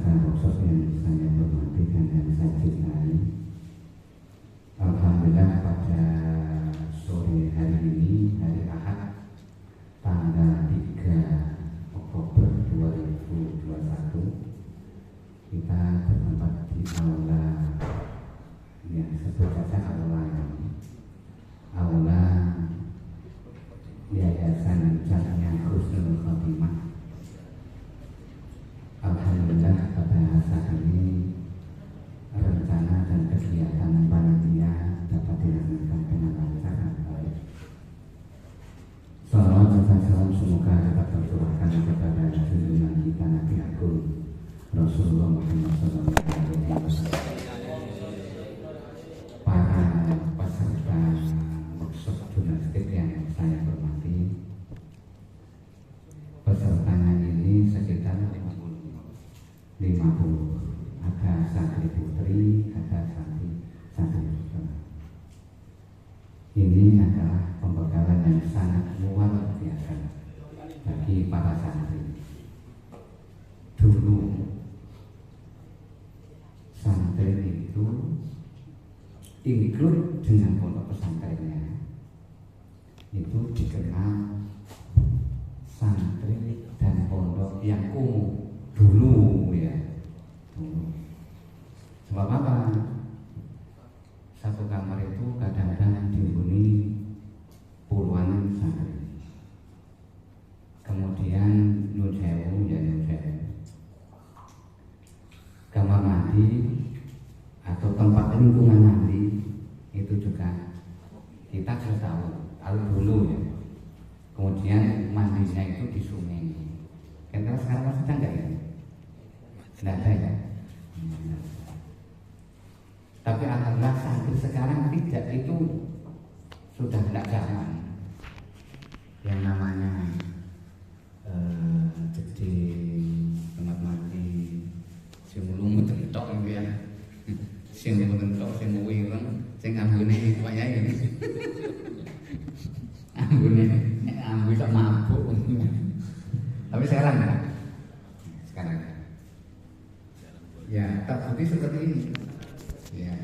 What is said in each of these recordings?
Peserta workshop yang saya hormati dan yang saya cintai, alhamdulillah pada sore hari ini, hari Ahad, tanggal 3 Oktober 2021, kita bertempat di aula yang sebut saja aula Yayasan Jamiah Husnul Khotimah. Alhamdulillah pada saat ini rencana dan kegiatan panitia dapat dilaksanakan dengan lancar dan baik. Salawat dan salam semoga dapat tercurahkan kepada junjungan kita Nabi Agung Rasulullah Muhammad SAW. Para peserta workshop jurnalistik yang saya hormati, pesertanya ini sekitar 50, ada santri putri, ada santri putra. Ini adalah pembekalan yang sangat luar biasa bagi para santri. Dulu santri itu include dengan pondok pesantrennya itu dikenal santri dan pondok yang kumuh dulu ya. Sebab apa? Satu kamar itu kadang-kadang dihuni puluhan santri. Kemudian nyun sewu, kamar mandi atau tempat lingkungan mandi itu juga kita sudah tahu dulu ya. Kemudian mandinya itu di sungai. Karena sekarang masih ada nggak ya? Tidak ada ya. Tapi alhamdulillah santri sekarang tidak, itu sudah tidak zaman. Yang namanya jadi tempat mandi sing lumut entok ya. Sing entok sing wireng sing ambune wayahe ini. Ambune ambu sak mabuk. Tapi sekarang ya. Sekarang ya terbukti seperti ini ya,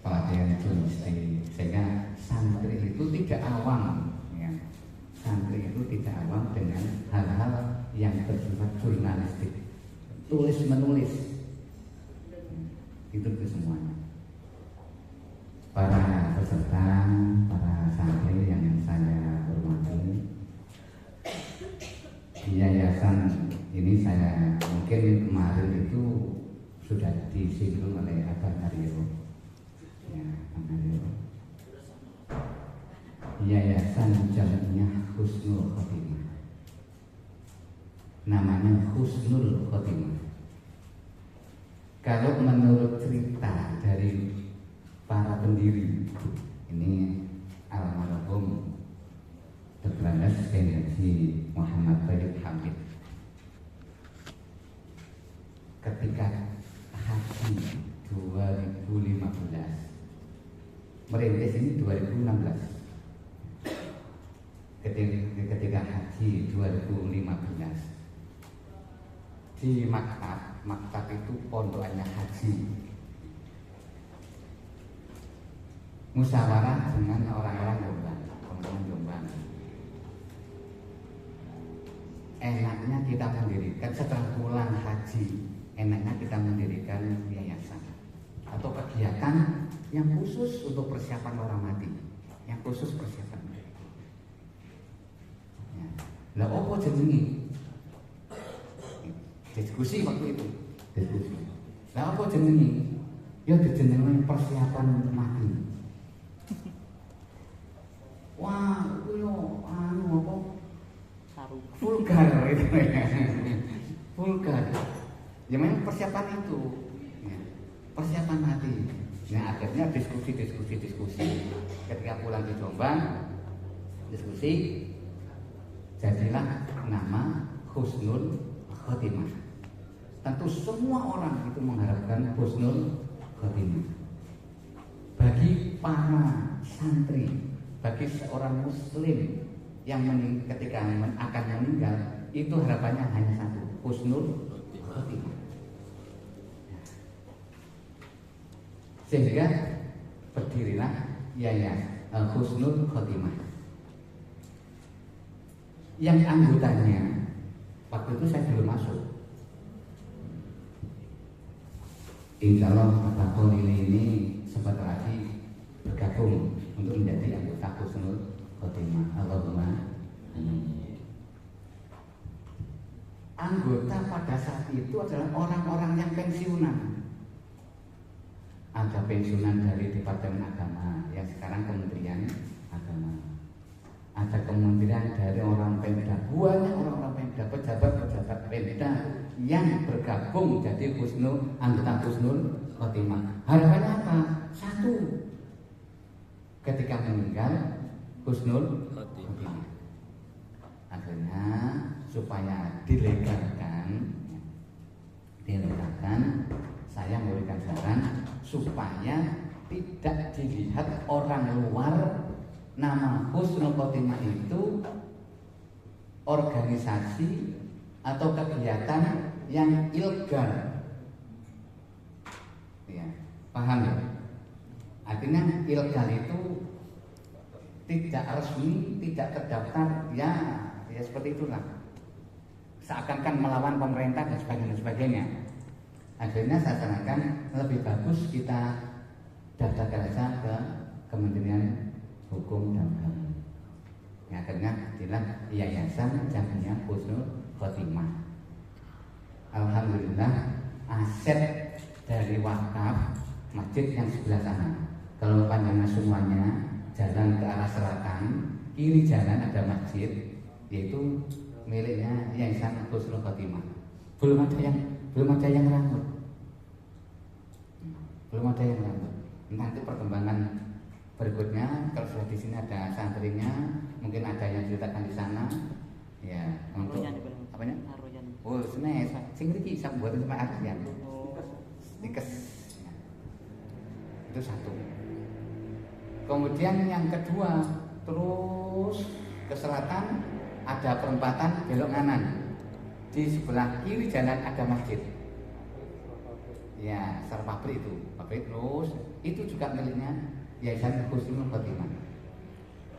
pelatihan jurnalistik, sehingga santri itu tidak awam ya. Santri itu tidak awam dengan hal-hal yang bersifat jurnalistik, tulis menulis itu semuanya. Para peserta, para santri yang saya hormati, di yayasan ini saya mungkin kemarin itu sudah disinggung oleh Abang Aryo ya, Abang Aryo. Yayasan Jamiah Husnul Khotimah, namanya Husnul Khotimah. Kalau menurut cerita dari para pendiri ini, almarhum Dr. Haji Muhammad Bayyid Hamid, ketika haji 2015, merintis ini 2016. Ketika haji 2015 di maktab itu pondokannya haji musyawarah dengan orang-orang Jombang. Enaknya kita mendirikan setelah pulang haji, enaknya kita mendirikan yayasan atau kegiatan yang khusus untuk persiapan orang mati, yang khusus persiapan. Ya. Lah opo jenenge? Diskusi waktu itu. Diskusi. Lah opo jenenge? Ya dijenengi persiapan mati. Wah, itu yo anu apa? Vulgar itu ya. Vulgar. Ya memang persiapan itu ya, persiapan mati. Nah akhirnya diskusi. Ketika pulang ke Jombang, diskusi, jadilah nama Husnul Khotimah. Tentu semua orang itu mengharapkan Husnul Khotimah. Bagi para santri, bagi seorang muslim yang ketika akan meninggal, itu harapannya hanya satu, Husnul Khotimah. Sehingga berdirilah Yayasan Husnul Khotimah. Yang anggotanya waktu itu saya belum masuk. Insya Allah Pak Kolili ini sempat lagi bergabung untuk menjadi anggota Husnul Khotimah. Allahumma amin. Anggota pada saat itu adalah orang-orang yang pensiunan. Ada pensiunan dari Departemen Agama yang sekarang Kementerian Agama. Ada kementerian dari orang Pemda, banyak orang-orang Pemda, pejabat-pejabat Pemda yang bergabung jadi anggota Husnul Khotimah. Harapannya apa? Satu, ketika meninggal Husnul Khotimah. Akhirnya supaya dilegalkan, saya memberikan saran supaya tidak dilihat orang luar nama Husnul Khotimah itu organisasi atau kegiatan yang ilegal. Ya, paham ya? Artinya ilegal itu tidak resmi, tidak terdaftar, ya seperti itulah. Seakan-akan melawan pemerintah dan sebagainya. Akhirnya saya sarankan lebih bagus kita daftarkan saja ke Kementerian Hukum dan HAM. Ya, akhirnya adalah Yayasan Jamiah Husnul Khotimah. Alhamdulillah aset dari wakaf masjid yang sebelah sana. Kalau panjangnya semuanya jalan ke arah selatan, kiri jalan ada masjid, yaitu miliknya Yayasan Husnul Khotimah. Belum ada yang rambut. Nanti perkembangan berikutnya kalau sudah di sini ada santrinya, mungkin ada yang diletakkan di sana. Ya, untuk apanya? Oh, sini sing iki sak buatan sama Aryan. Stikes. Itu satu. Kemudian yang kedua, terus ke selatan ada perempatan belok kanan. Di sebelah kiri jalan ada masjid. Ya, pabrik terus itu juga miliknya Yayasan Husnul Khotimah.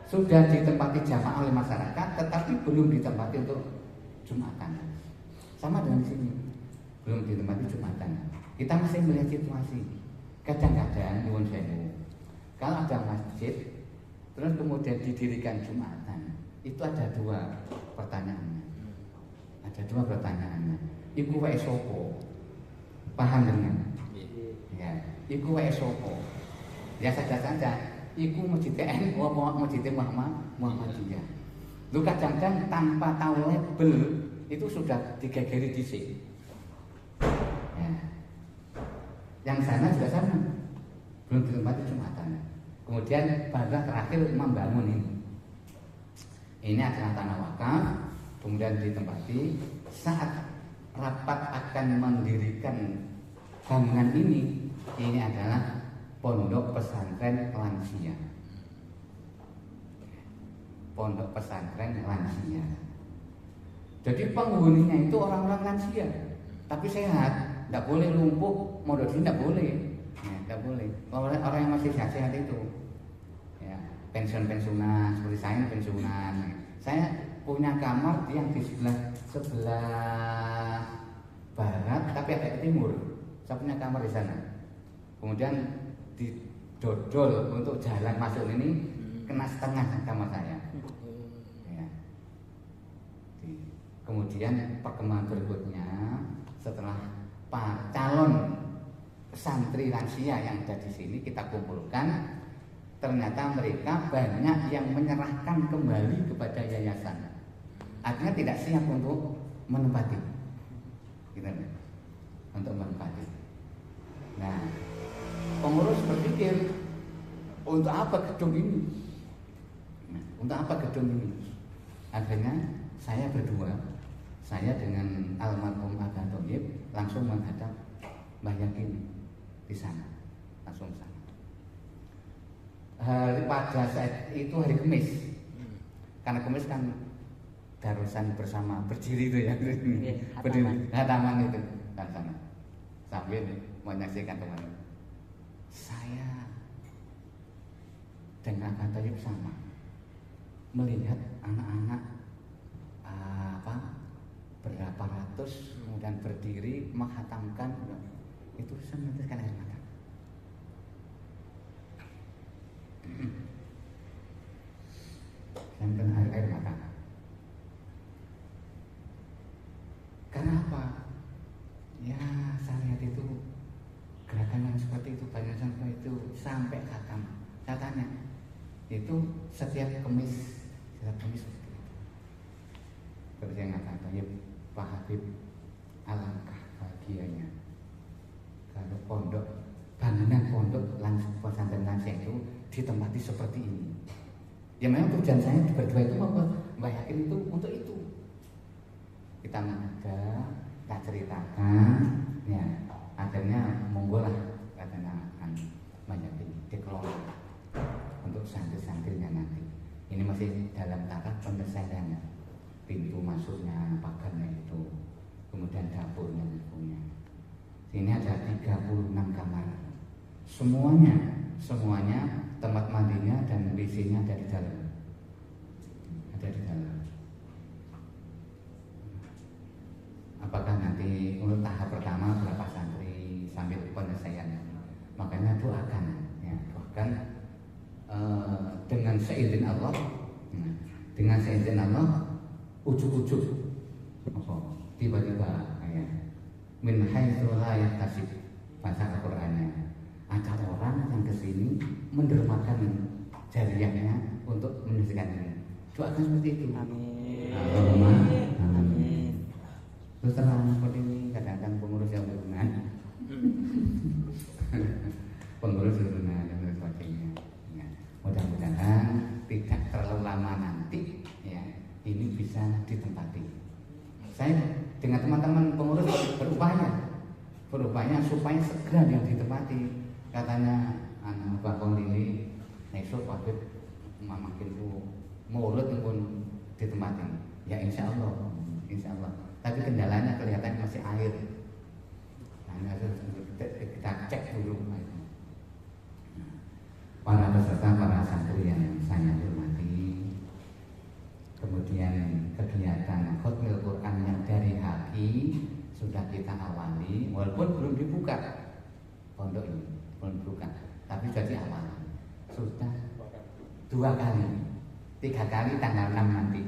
Sudah ditempati jamaah oleh masyarakat, tetapi belum ditempati untuk Jumatan. Sama dengan sini, belum ditempati Jumatan. Kita masih melihat situasi. Kadang-kadang nyuwun sewu, kalau ada masjid terus kemudian didirikan Jumatan, itu ada dua pertanyaannya. Iku wae sapa? Paham dengan? Ya, iku wae sapa? Ya saja. Iku masjid NU apa masjid Muhammadiyah. Lu kadang-kadang tanpa tahu label itu sudah digegeri dhisik. Ya. Yang sana juga sama. Belum ditempati Jumatan. Kemudian baru terakhir membangun ini. Ini adalah tanah wakaf, kemudian ditempati. Saat rapat akan mendirikan bangunan ini adalah Pondok Pesantren Lansia. Pondok Pesantren Lansia. Jadi penghuninya itu orang-orang lansia, tapi sehat, tidak boleh lumpuh, mau dodi tidak boleh, ya, tidak boleh. Orang yang masih sehat itu, ya, pensiunan seperti saya pensiunan. Saya punya kamar yang di sebelah barat, tapi agak ke timur. Saya punya kamar di sana. Kemudian didodol untuk jalan masuk ini kena setengah kamar saya. Ya. Kemudian perkembangan berikutnya setelah calon santri lansia yang ada di sini kita kumpulkan, ternyata mereka banyak yang menyerahkan kembali kepada yayasan. Artinya tidak siap untuk menempati, gitu, untuk menempati. Nah, pengurus berpikir untuk apa gedung ini? Akhirnya saya berdua, saya dengan almarhum Aga Thoyib langsung menghadap Mbah Yakin di sana, langsung sana. Pada saat itu hari Kamis, karena Kamis kan darusan bersama berdiri itu ya, berdiri taman itu kan sana, sambil menyaksikan teman. saya dengan Abah Thayyib sama melihat anak-anak berapa ratus kemudian berdiri menghatamkan, itu saya meneteskan air mata. Saya meneteskan air mata. Karena apa? Ya saya lihat itu gerakan yang seperti itu, banyak sampai itu sampai khatam. Saya tanya, itu setiap Kamis seperti itu. Terus yang katanya Pak Habib, alangkah bahagianya kalau pondok, bangunan pondok langsung pesantren Lansing itu ditempati seperti ini. Ya memang tujuan saya berdua itu mau Mbak Yakin itu untuk itu. Kita mengajar, kita ceritakan, ya akhirnya monggo lah katanya akan banyak dikelola untuk santri-santrinya nanti. Ini masih dalam tahap penyelesaiannya, pintu masuknya, pagarnya itu, kemudian dapurnya punya. Sini ada 36 kamar, semuanya tempat mandinya dan WC-nya ada di dalam, Apakah nanti untuk tahap pertama berapa santri sambil penyelesaiannya? Makanya doakan, ya, doakan dengan seizin Allah, ujuk-ujuk tiba-tiba ya, min haitsu la yahtasib, bahasa Al-Qur'annya, ada orang yang kesini mendermakan jariahnya untuk menyelesaikan ini. Doakan seperti itu. Amin. Allahumma amin. Terus terang seperti ini kadang-kadang pengurus yang berkenan, pengurus berkenan dan sebagainya. Ya, mudah-mudahan tidak terlalu lama nanti, ya, ini bisa ditempati. Saya dengan teman-teman pengurus berupaya supaya segera yang ditempati. Katanya anak Bakong ini nesok Habib makin mulut pun ditempati. Ya insya Allah. Tapi kendalanya kelihatan masih air. Nah, kita cek dulu. Para peserta, para santri yang saya hormati, kemudian kegiatan khotmil Quran yang dari Haki sudah kita awali, walaupun belum dibuka pondok ini, belum dibuka, tapi jadi awal sudah 2 kali, 3 kali tanggal 6 nanti.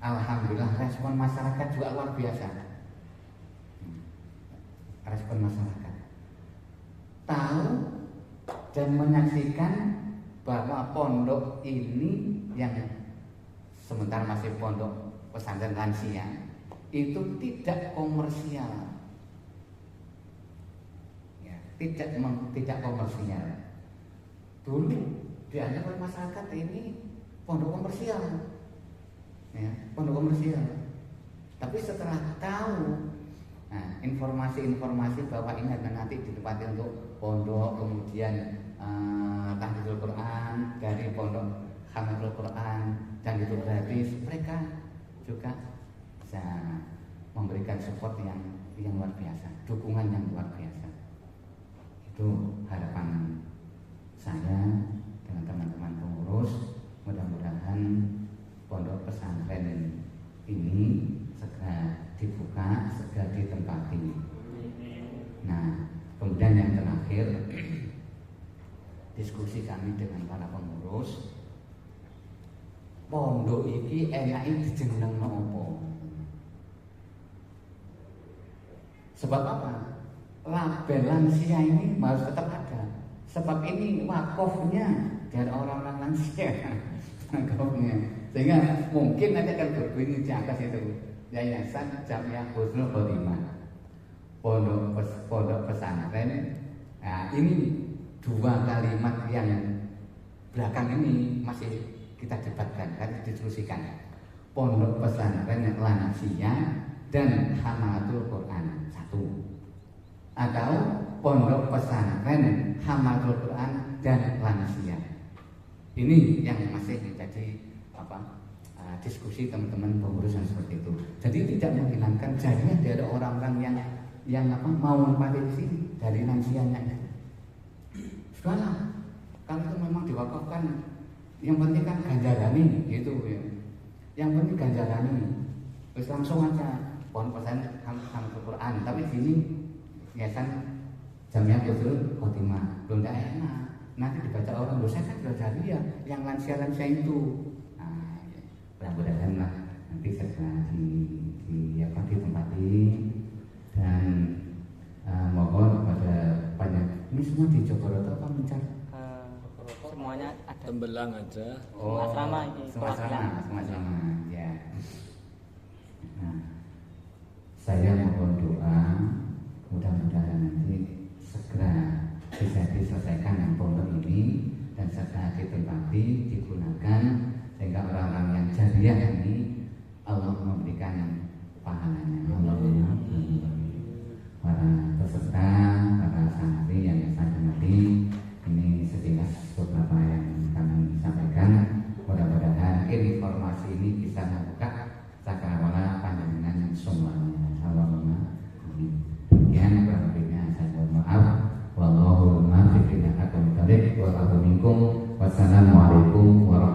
Alhamdulillah respon masyarakat juga luar biasa. Respon masyarakat tahu dan menyaksikan bahwa pondok ini yang sementara masih pondok pesantren lansia itu tidak komersial, ya, tidak komersial. Dulu dianggap oleh masyarakat ini pondok komersial, ya, pondok komersial. Tapi setelah tahu informasi-informasi bahwa ini akan nanti ditempati untuk pondok, kemudian tahfidzul Quran dari pondok Hamdul Quran dan itu gratis, mereka juga bisa memberikan support yang luar biasa, dukungan yang luar biasa. Itu harapan saya dengan teman-teman pengurus, mudah-mudahan pondok pesantren ini segera dibuka, segera ditempati. Nah, kemudian yang terakhir, diskusi kami dengan para pengurus, pondok iki enake dijenengno apa? Sebab apa? Label lansia ini harus tetap ada. Sebab ini wakafnya dari orang-orang lansia. Wakafnya. Sehingga mungkin nanti akan berbunyi di atas itu Yayasan Jamiah Husnul Khotimah, pondok pesantren. Nah, ini 2 kalimat yang belakang ini masih kita debatkan, kita diskusikan. Pondok pesantren lansia dan Hamalatul Quran 1, atau pondok pesantren Hamalatul Quran dan lansia. Ini yang masih menjadi diskusi teman-teman pengurus yang seperti itu. Jadi tidak menghilangkan jadinya dari orang-orang yang yang apa mau menikmati di sini dari lansianya. Sudahlah, kalau itu memang diwakafkan, yang penting kan ganjarani gitu ya. Yang penting ganjarani. Terus langsung aja pohon pesan sama Quran. Tapi di sini yayasan Jamiah Husnul Khotimah belum enak. Nanti dibaca orang, loh saya kan sudah ya yang lansia-lansia itu. Nah, mudah-mudahan lah nanti segera ditempati dan mohon kepada banyak ini semua di Jogoroto apa Mencar? Semuanya ada. Tembelang aja. Oh, asrama ini. Semua asrama ya. Nah, saya mohon doa mudah-mudahan nanti segera bisa diselesaikan yang pondok ini dan segera ditempati digunakan sehingga orang-orang yang jariah ini Allah memberikan pahalanya. Allahumma para peserta, para santri yang saya hormati, ini sekilas beberapa yang kami sampaikan. Mudah-mudahan informasi ini bisa membuka cakrawala panjenengan semuanya. Allahumma amin. Demikian kurang lebihnya saya mohon maaf. Wallahu muwaffiq ila aqwamit thoriq. Wassalamualaikum warahmatullahi wabarakatuh.